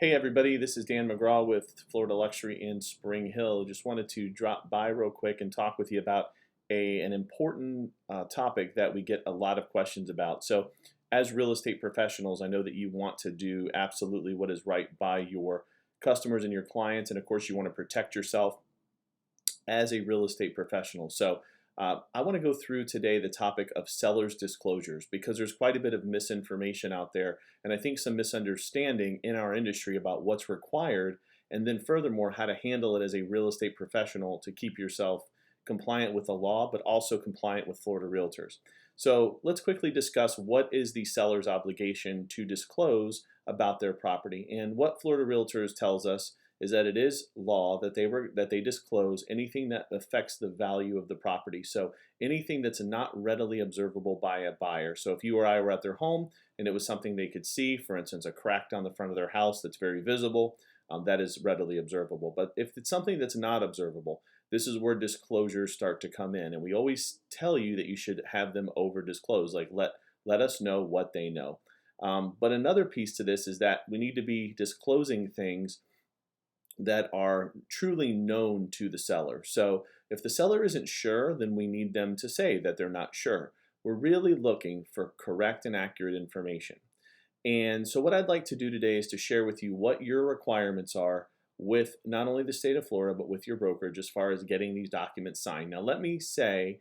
Hey everybody, this is Dan McGraw with Florida Luxury in Spring Hill. Just wanted to drop by real quick and talk with you about an important topic that we get a lot of questions about. So as real estate professionals, I know that you want to do absolutely what is right by your customers and your clients, and of course you want to protect yourself as a real estate professional. So I want to go through today the topic of seller's disclosures because there's quite a bit of misinformation out there, and I think some misunderstanding in our industry about what's required, and then furthermore, how to handle it as a real estate professional to keep yourself compliant with the law, but also compliant with Florida realtors. So let's quickly discuss what is the seller's obligation to disclose about their property. And what Florida Realtors tells us is that it is law that they disclose anything that affects the value of the property. So anything that's not readily observable by a buyer. So if you or I were at their home and it was something they could see, for instance, a crack down the front of their house that's very visible, that is readily observable. But if it's something that's not observable, this is where disclosures start to come in. And we always tell you that you should have them over disclosed, like let us know what they know. But another piece to this is that we need to be disclosing things that are truly known to the seller. So if the seller isn't sure, then we need them to say that they're not sure. We're really looking for correct and accurate information. And so what I'd like to do today is to share with you what your requirements are with not only the state of Florida, but with your brokerage as far as getting these documents signed. Now, let me say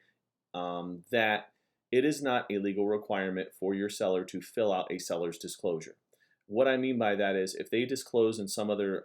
that it is not a legal requirement for your seller to fill out a seller's disclosure. What I mean by that is if they disclose in some other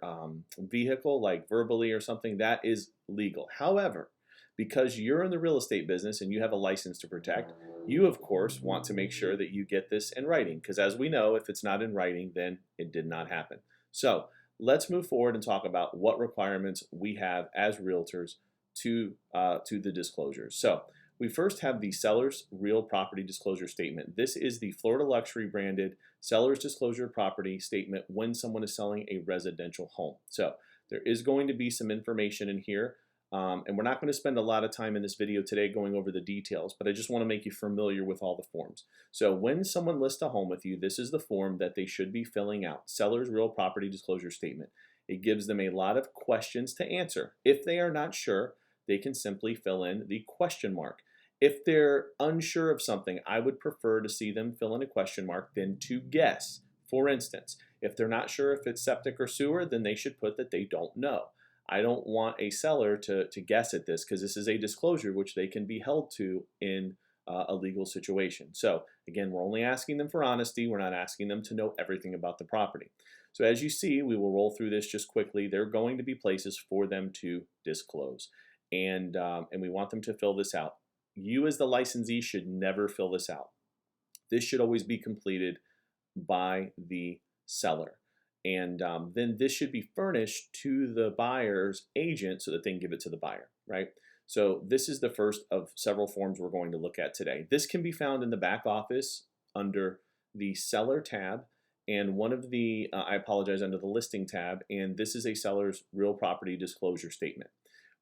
vehicle, like verbally or something, that is legal. However, because you're in the real estate business and you have a license to protect, you of course want to make sure that you get this in writing, because as we know, if it's not in writing, then it did not happen. So let's move forward and talk about what requirements we have as realtors to the disclosures. So we first have the seller's real property disclosure statement. This is the Florida Luxury branded seller's disclosure property statement when someone is selling a residential home. So there is going to be some information in here, and we're not going to spend a lot of time in this video today going over the details, but I just want to make you familiar with all the forms. So when someone lists a home with you, this is the form that they should be filling out, seller's real property disclosure statement. It gives them a lot of questions to answer. If they are not sure, they can simply fill in the question mark. If they're unsure of something, I would prefer to see them fill in a question mark than to guess. For instance, if they're not sure if it's septic or sewer, then they should put that they don't know. I don't want a seller to guess at this, because this is a disclosure which they can be held to in a legal situation. So again, we're only asking them for honesty. We're not asking them to know everything about the property. So as you see, we will roll through this just quickly. There are going to be places for them to disclose, and we want them to fill this out. You as the licensee should never fill this out. This should always be completed by the seller. And then this should be furnished to the buyer's agent so that they can give it to the buyer, right? So this is the first of several forms we're going to look at today. This can be found in the back office under the seller tab, and one of the, I apologize, under the listing tab, and this is a seller's real property disclosure statement.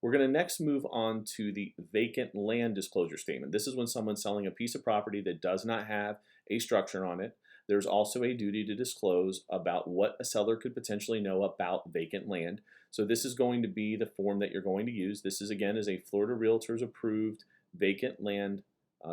We're going to next move on to the vacant land disclosure statement. This is when someone's selling a piece of property that does not have a structure on it. There's also a duty to disclose about what a seller could potentially know about vacant land. So this is going to be the form that you're going to use. This is, again, is a Florida Realtors approved vacant land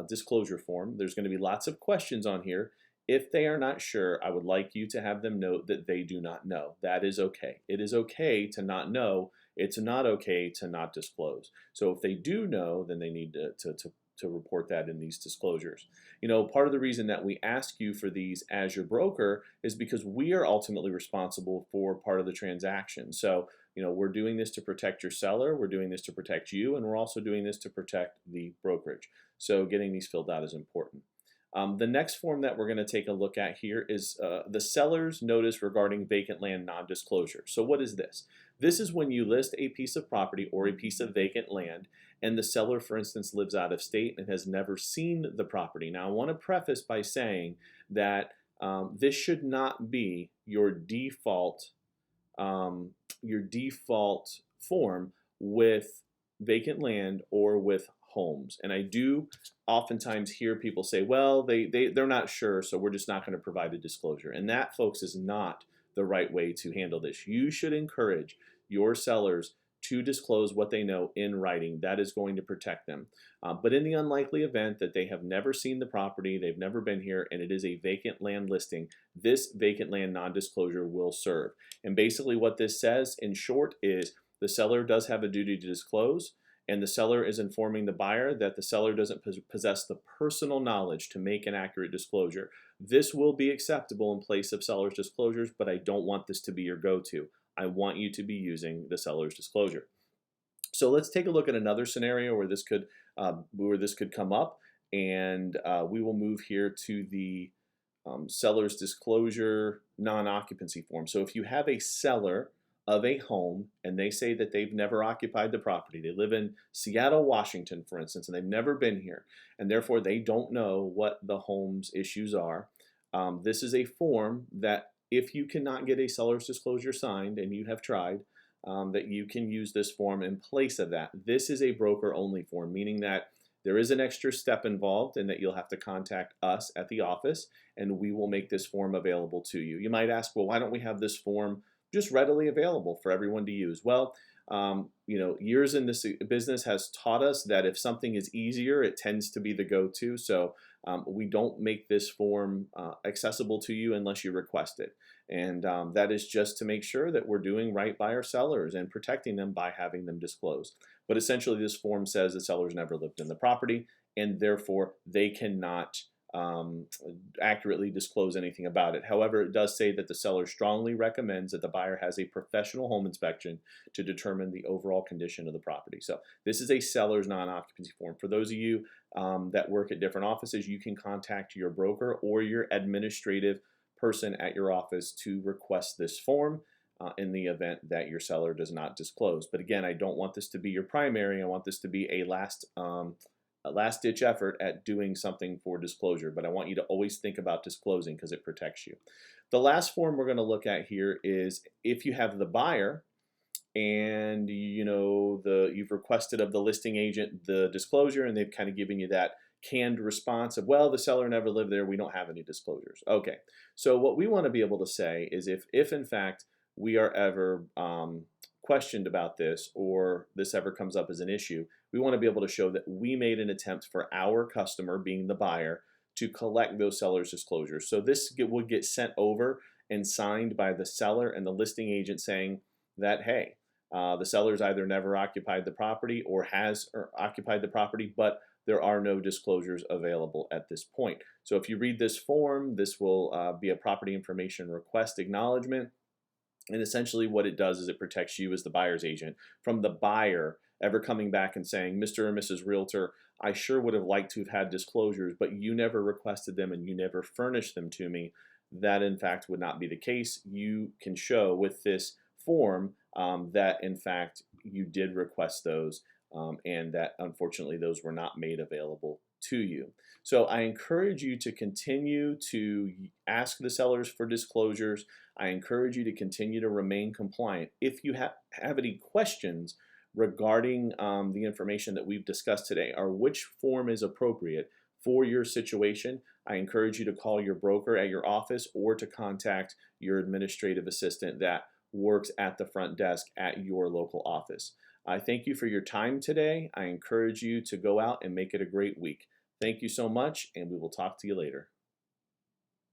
disclosure form. There's going to be lots of questions on here. If they are not sure, I would like you to have them note that they do not know. That is okay. It is okay to not know. It's not okay to not disclose. So if they do know, then they need to report that in these disclosures. You know, part of the reason that we ask you for these as your broker is because we are ultimately responsible for part of the transaction. So, you know, we're doing this to protect your seller, we're doing this to protect you, and we're also doing this to protect the brokerage. So getting these filled out is important. The next form that we're going to take a look at here is the seller's notice regarding vacant land non-disclosure. So what is this? This is when you list a piece of property or a piece of vacant land, and the seller, for instance, lives out of state and has never seen the property. Now, I want to preface by saying that this should not be your default form with vacant land or with homes. And I do oftentimes hear people say, well, they're not sure, so we're just not going to provide a disclosure. And that, folks, is not the right way to handle this. You should encourage your sellers to disclose what they know in writing. That is going to protect them. But in the unlikely event that they have never seen the property, they've never been here, and it is a vacant land listing, this vacant land non-disclosure will serve. And basically what this says in short is the seller does have a duty to disclose, and the seller is informing the buyer that the seller doesn't possess the personal knowledge to make an accurate disclosure. This will be acceptable in place of seller's disclosures, but I don't want this to be your go-to. I want you to be using the seller's disclosure. So let's take a look at another scenario where this could come up, and we will move here to the seller's disclosure non-occupancy form. So if you have a seller of a home and they say that they've never occupied the property, they live in Seattle, Washington, for instance, and they've never been here, and therefore they don't know what the home's issues are, this is a form that if you cannot get a seller's disclosure signed, and you have tried, that you can use this form in place of that. This is a broker-only form, meaning that there is an extra step involved and that you'll have to contact us at the office, and we will make this form available to you. You might ask, well, why don't we have this form just readily available for everyone to use? Well, years in this business has taught us that if something is easier, it tends to be the go-to. So we don't make this form accessible to you unless you request it. And that is just to make sure that we're doing right by our sellers and protecting them by having them disclose. But essentially this form says the sellers never lived in the property, and therefore they cannot accurately disclose anything about it. However, it does say that the seller strongly recommends that the buyer has a professional home inspection to determine the overall condition of the property. So this is a seller's non-occupancy form. For those of you that work at different offices, you can contact your broker or your administrative person at your office to request this form in the event that your seller does not disclose. But again, I don't want this to be your primary. I want this to be a last-ditch effort at doing something for disclosure, but I want you to always think about disclosing because it protects you. The last form we're going to look at here is if you have the buyer and you've requested of the listing agent the disclosure, and they've kind of given you that canned response of, well, the seller never lived there, we don't have any disclosures. Okay, so what we want to be able to say is if in fact we are ever questioned about this, or this ever comes up as an issue, we want to be able to show that we made an attempt for our customer, being the buyer, to collect those seller's disclosures. So this would get sent over and signed by the seller and the listing agent saying that, hey, the seller's either never occupied the property or has occupied the property, but there are no disclosures available at this point. So if you read this form, this will be a property information request acknowledgement. And essentially what it does is it protects you as the buyer's agent from the buyer ever coming back and saying, Mr. or Mrs. Realtor, I sure would have liked to have had disclosures, but you never requested them and you never furnished them to me. That in fact would not be the case. You can show with this form that in fact you did request those and that unfortunately those were not made available to you. So I encourage you to continue to ask the sellers for disclosures. I encourage you to continue to remain compliant. If you have any questions regarding the information that we've discussed today, or which form is appropriate for your situation, I encourage you to call your broker at your office or to contact your administrative assistant that works at the front desk at your local office. I thank you for your time today. I encourage you to go out and make it a great week. Thank you so much, and we will talk to you later.